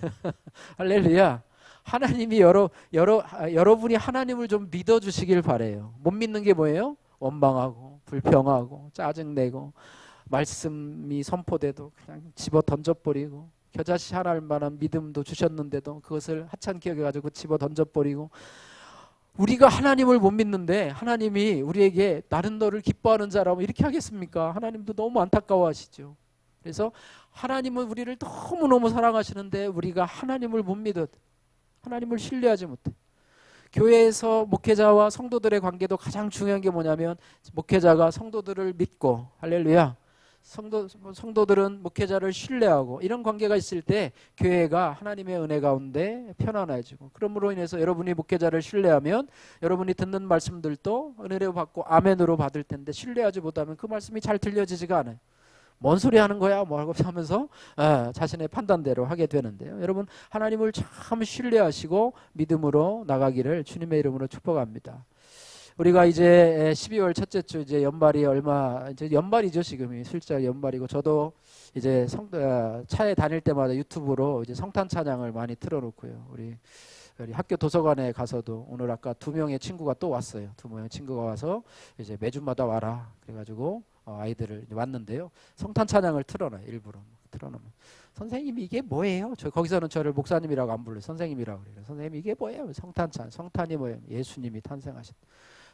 할렐루야. 하나님이 여러분이 하나님을 좀 믿어주시길 바래요. 못 믿는 게 뭐예요? 원망하고 불평하고 짜증내고 말씀이 선포돼도 그냥 집어 던져버리고, 겨자씨 하나일 만한 믿음도 주셨는데도 그것을 하찮게 여겨가지고 집어 던져버리고, 우리가 하나님을 못 믿는데 하나님이 우리에게 나는 너를 기뻐하는 자라고 이렇게 하겠습니까? 하나님도 너무 안타까워하시죠. 그래서 하나님은 우리를 너무너무 사랑하시는데 우리가 하나님을 못 믿어, 하나님을 신뢰하지 못해. 교회에서 목회자와 성도들의 관계도 가장 중요한 게 뭐냐면 목회자가 성도들을 믿고, 할렐루야, 성도들은 목회자를 신뢰하고, 이런 관계가 있을 때 교회가 하나님의 은혜 가운데 편안해지고, 그러므로 인해서 여러분이 목회자를 신뢰하면 여러분이 듣는 말씀들도 은혜로 받고 아멘으로 받을 텐데, 신뢰하지 못하면 그 말씀이 잘 들려지지가 않아요. 뭔 소리 하는 거야 뭐라고 하면서 자신의 판단대로 하게 되는데요. 여러분 하나님을 참 신뢰하시고 믿음으로 나가기를 주님의 이름으로 축복합니다. 우리가 이제 12월 첫째 주, 이제 연말이 이제 연말이죠. 지금이 슬쩍 연말이고, 저도 이제 차에 다닐 때마다 유튜브로 이제 성탄 찬양을 많이 틀어놓고요. 우리 학교 도서관에 가서도 오늘 아까 2명의 친구가 또 왔어요. 2명의 친구가 와서 이제 매주마다 와라 그래가지고 아이들을 왔는데요. 성탄 찬양을 틀어놔요. 일부러 틀어놓으면 선생님이 이게 뭐예요? 거기서는 저를 목사님이라고 안 불러요. 선생님이라고 그래요. 선생님 이게 뭐예요? 성탄 찬양. 성탄이 뭐예요? 예수님이 탄생하셨다.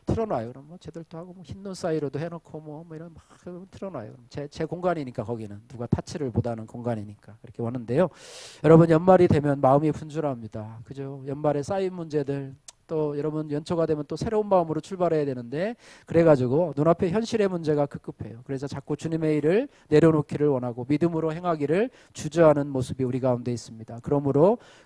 틀어놔요. 그럼 뭐 제들도 하고 뭐 흰눈 사이로도 해놓고 뭐 이런 막 틀어놔요. 제 공간이니까, 거기는 누가 타치를 못하는 공간이니까 그렇게 왔는데요. 여러분 연말이 되면 마음이 분주합니다. 그죠? 연말에 쌓인 문제들, 또 여러분 연초가 되면 또 새로운 마음으로 출발해야 되는데, 그래가지고 눈앞에 현실의 문제가 급급해요. 그래서 자꾸 주님의 일을 내려놓기를 원하고 믿음으로 행하기를 주저하는 모습이 우리 가운데 있습니다.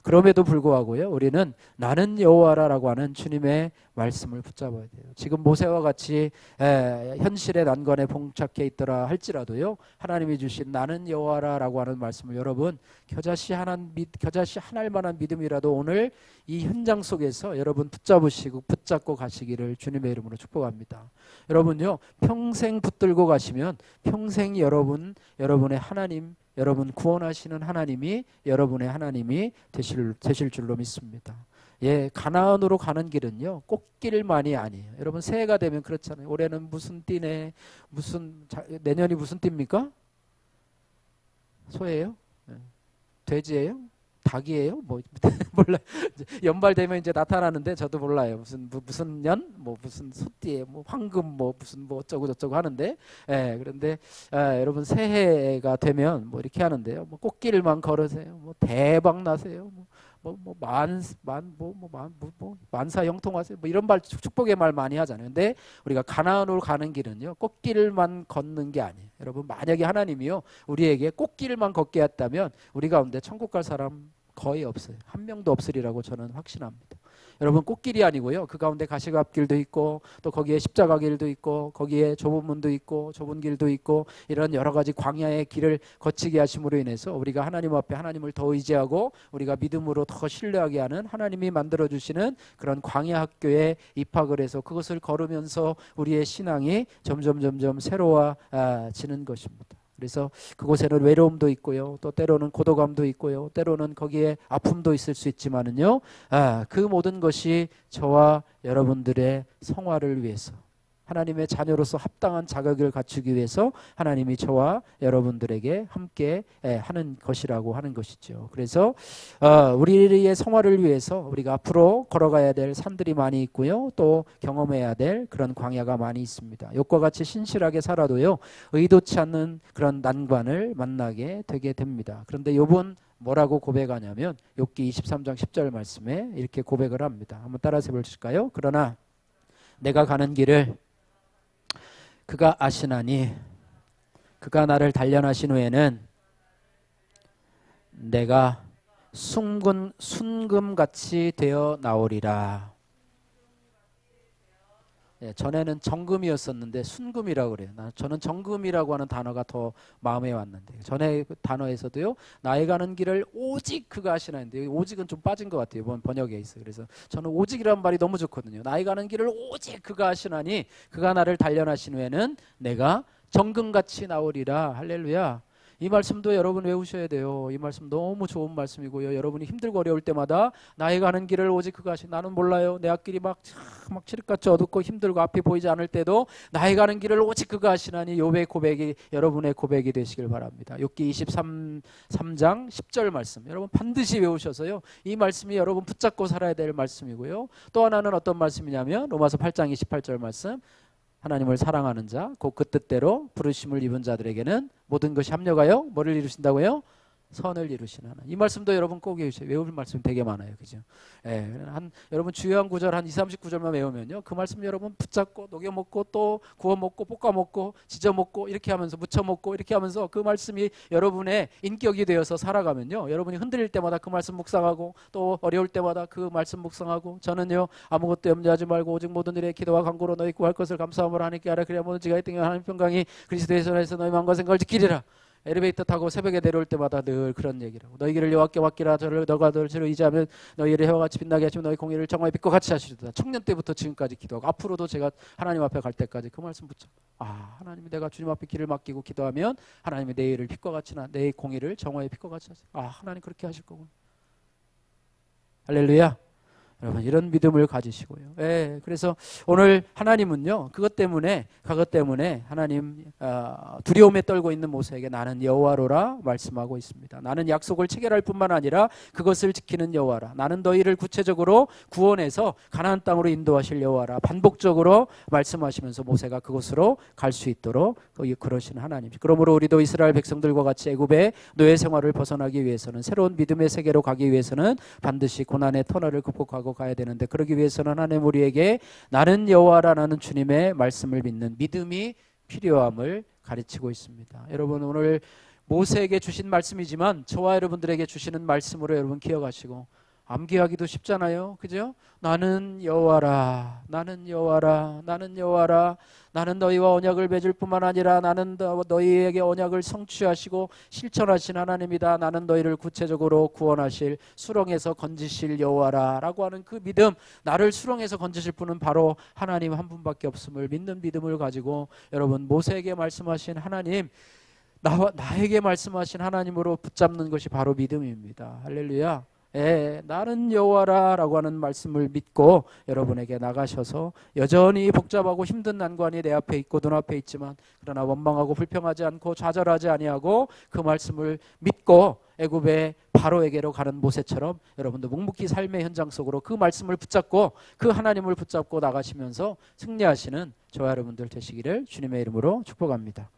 그럼에도 불구하고요, 우리는 나는 여호와라라고 하는 주님의 말씀을 붙잡아야 돼요. 지금 모세와 같이 현실의 난관에 봉착해 있더라 할지라도요, 하나님이 주신 나는 여호와라라고 하는 말씀을 여러분 겨자씨 하나일 만한 믿음이라도 오늘 이 현장 속에서 여러분 붙잡고 가시기를 주님의 이름으로 축복합니다. 여러분요, 평생 붙들고 가시면 평생 여러분의 하나님, 여러분 구원하시는 하나님이 여러분의 하나님이 되실 줄로 믿습니다. 예, 가나안으로 가는 길은요, 꽃길만이 아니에요. 여러분 새해가 되면 그렇잖아요. 올해는 무슨 띠네, 내년이 무슨 띠입니까? 소예요? 예. 돼지예요? 닭이에요? 뭐 몰라. 연말 되면 이제 나타나는데 저도 몰라요. 무슨 년, 뭐 무슨 소띠에, 뭐 황금, 뭐 무슨 뭐 어쩌고 저쩌고 하는데, 예, 그런데 여러분 새해가 되면 뭐 이렇게 하는데요. 뭐 꽃길만 걸으세요. 뭐 대박 나세요. 만사 형통하세요. 뭐 이런 말 축복의 말 많이 하잖아요. 근데 우리가 가나안으로 가는 길은요, 꽃길만 걷는 게 아니에요. 여러분 만약에 하나님이요 우리에게 꽃길만 걷게 했다면 우리 가운데 천국 갈 사람 거의 없어요. 한 명도 없으리라고 저는 확신합니다. 여러분 꽃길이 아니고요, 그 가운데 가시밭길도 있고 또 거기에 십자가 길도 있고 거기에 좁은 문도 있고 좁은 길도 있고 이런 여러 가지 광야의 길을 거치게 하심으로 인해서 우리가 하나님 앞에 하나님을 더 의지하고 우리가 믿음으로 더 신뢰하게 하는 하나님이 만들어주시는 그런 광야 학교에 입학을 해서 그것을 걸으면서 우리의 신앙이 점점 새로워지는 것입니다. 그래서 그곳에는 외로움도 있고요, 또 때로는 고독함도 있고요, 때로는 거기에 아픔도 있을 수 있지만은요, 그 모든 것이 저와 여러분들의 성화를 위해서, 하나님의 자녀로서 합당한 자격을 갖추기 위해서 하나님이 저와 여러분들에게 함께 하는 것이라고 하는 것이죠. 그래서 우리의 성화를 위해서 우리가 앞으로 걸어가야 될 산들이 많이 있고요, 또 경험해야 될 그런 광야가 많이 있습니다. 욕과 같이 신실하게 살아도요, 의도치 않는 그런 난관을 만나게 되게 됩니다. 그런데 욥은 뭐라고 고백하냐면 욥기 23장 10절 말씀에 이렇게 고백을 합니다. 한번 따라서 보실까요? 그러나 내가 가는 길을 그가 아시나니 그가 나를 단련하신 후에는 내가 순금같이 되어 나오리라. 예, 전에는 정금이었었는데 순금이라고 그래요. 저는 정금이라고 하는 단어가 더 마음에 왔는데, 전에 그 단어에서도요, 나의 가는 길을 오직 그가 하시나인데 오직은 좀 빠진 것 같아요. 이번 번역에 있어요. 그래서 저는 오직이라는 말이 너무 좋거든요. 나의 가는 길을 오직 그가 하시나니 그가 나를 단련하신 후에는 내가 정금같이 나오리라. 할렐루야. 이 말씀도 여러분 외우셔야 돼요. 이 말씀 너무 좋은 말씀이고요. 여러분이 힘들고 어려울 때마다 나의 가는 길을 오직 그가 하시. 나는 몰라요. 내 앞길이 막 칠흑같이 어둡고 힘들고 앞이 보이지 않을 때도 나의 가는 길을 오직 그가 하시나니 욥의 고백이 여러분의 고백이 되시길 바랍니다. 욥기 23장 10절 말씀 여러분 반드시 외우셔서요, 이 말씀이 여러분 붙잡고 살아야 될 말씀이고요. 또 하나는 어떤 말씀이냐면 로마서 8장 28절 말씀, 하나님을 사랑하는 자, 곧 그 뜻대로 부르심을 입은 자들에게는 모든 것이 합력하여 뭐를 이루신다고요? 선을 이루시는 하나님. 이 말씀도 여러분 꼭 외우셔요. 외울 말씀 되게 많아요. 그죠? 예, 여러분 주요한 구절 한 2, 30구절만 외우면요, 그 말씀 여러분 붙잡고 녹여 먹고 또 구워 먹고 볶아 먹고 지져 먹고 이렇게 하면서 무쳐 먹고 이렇게 하면서 그 말씀이 여러분의 인격이 되어서 살아가면요, 여러분이 흔들릴 때마다 그 말씀 묵상하고 또 어려울 때마다 그 말씀 묵상하고, 저는요 아무것도 염려하지 말고 오직 모든 일에 기도와 간구로 너희 구할 것을 감사함으로 하나님께 알아. 그래야 모든 지가 있던 하나님 평강이 그리스도의 손에서 너희 마음과 생각을 지키리라. 엘리베이터 타고 새벽에 내려올 때마다 늘 그런 얘기를 하고, 너희 길을 여호와께 맡기라. 너가 너를 주로 의지하면 너희를 해와 같이 빛나게 하시고 너희 공의를 정오의 빛과 같이 하시리로다. 청년 때부터 지금까지 기도하고 앞으로도 제가 하나님 앞에 갈 때까지 그 말씀 붙여, 하나님이 내가 주님 앞에 길을 맡기고 기도하면 하나님이 내 일을 빛과 같이 내 공의를 정오의 빛과 같이 하세요. 하나님 그렇게 하실 거구나. 할렐루야. 여러분 이런 믿음을 가지시고요. 예, 그래서 오늘 하나님은요 그것 때문에 하나님 두려움에 떨고 있는 모세에게 나는 여호와로라 말씀하고 있습니다. 나는 약속을 체결할 뿐만 아니라 그것을 지키는 여호와라. 나는 너희를 구체적으로 구원해서 가나안 땅으로 인도하실 여호와라. 반복적으로 말씀하시면서 모세가 그곳으로 갈 수 있도록 그러신 하나님. 그러므로 우리도 이스라엘 백성들과 같이 애굽의 노예 생활을 벗어나기 위해서는, 새로운 믿음의 세계로 가기 위해서는 반드시 고난의 터널을 극복하고 가야 되는데, 그러기 위해서는 하나님 우리에게 나는 여호와라는 주님의 말씀을 믿는 믿음이 필요함을 가르치고 있습니다. 여러분 오늘 모세에게 주신 말씀이지만 저와 여러분들에게 주시는 말씀으로 여러분 기억하시고 암기하기도 쉽잖아요. 그죠? 나는 여호와라, 나는 여호와라, 나는 여호와라. 나는 너희와 언약을 맺을 뿐만 아니라 나는 너희에게 언약을 성취하시고 실천하신 하나님이다. 나는 너희를 구체적으로 구원하실 수렁에서 건지실 여호와라 라고 하는 그 믿음, 나를 수렁에서 건지실 분은 바로 하나님 한 분밖에 없음을 믿는 믿음을 가지고 여러분 모세에게 말씀하신 하나님, 나에게 말씀하신 하나님으로 붙잡는 것이 바로 믿음입니다. 할렐루야. 나는 여호와라라고 하는 말씀을 믿고 여러분에게 나가셔서 여전히 복잡하고 힘든 난관이 내 앞에 있고 눈앞에 있지만 그러나 원망하고 불평하지 않고 좌절하지 아니하고 그 말씀을 믿고 애굽의 바로에게로 가는 모세처럼 여러분도 묵묵히 삶의 현장 속으로 그 말씀을 붙잡고 그 하나님을 붙잡고 나가시면서 승리하시는 저와 여러분들 되시기를 주님의 이름으로 축복합니다.